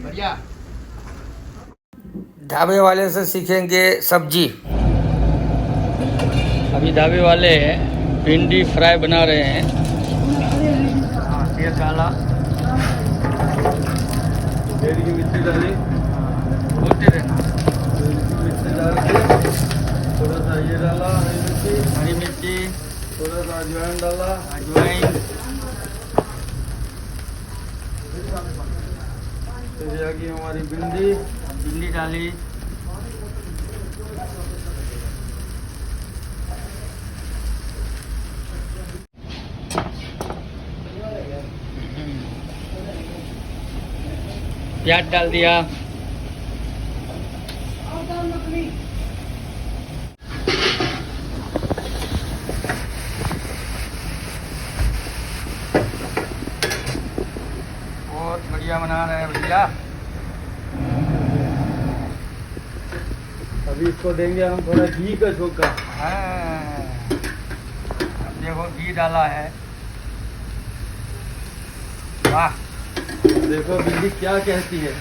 बढ़िया। ढाबे वाले से सीखेंगे सब्जी। अभी ढाबे वाले भिंडी फ्राई बना रहे हैं। हाँ, तेल डाला, की मिर्ची डाली, बोलते रहना। मिर्ची डाल के थोड़ा सा ये डाला, हरी मिर्ची, थोड़ा सा अजवाइन डाला, अजवाइन, फिर आ गई हमारी भिंडी, भिंडी डाली, प्याज डाल दिया, बहुत बढ़िया बना रहे हैं भैया। अभी इसको देंगे हम थोड़ा घी का झोंका। हाँ, अब देखो घी डाला है। वाह, देखो भिंडी क्या कहती है।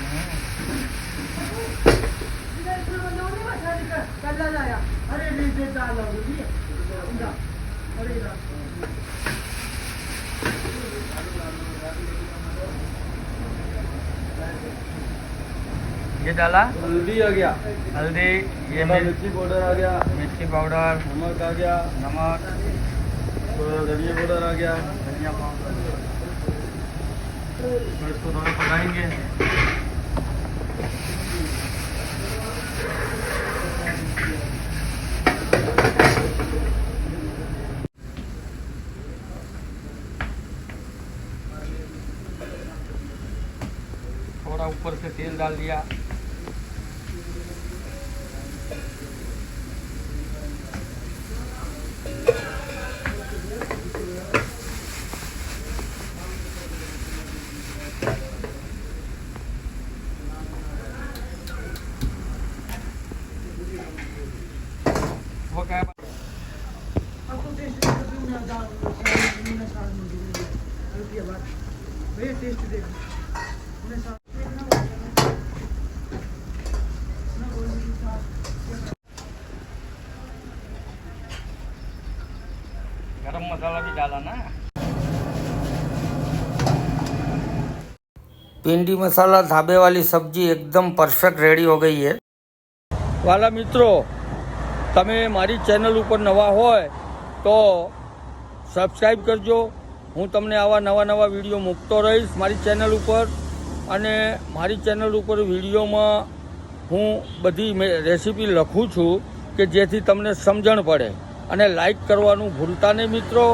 ये डाला हल्दी आ गया, हल्दी, ये मिर्ची पाउडर आ गया, मिर्ची पाउडर, नमक आ गया, नमक, थोड़ा धनिया पाउडर आ गया। धनिया पाउडर। तो इसको थोड़ा पकाएंगे। थोड़ा ऊपर से तेल डाल दिया। वो क्या गरम मसाला भी डाला ना। भिंडी मसाला ढाबे वाली सब्जी एकदम परफेक्ट रेडी हो गई है। वाला मित्रों, તમે મારી ચેનલ ઉપર નવા હોય તો સબસ્ક્રાઈબ કરજો। હું તમને આવા નવા નવા વિડીયો મૂકતો રહીશ મારી ચેનલ ઉપર। અને મારી ચેનલ ઉપર વિડીયોમાં હું બધી રેસીપી લખું છું કે જેથી તમને સમજણ પડે। અને લાઈક કરવાનું ભૂલતા નહીં મિત્રો।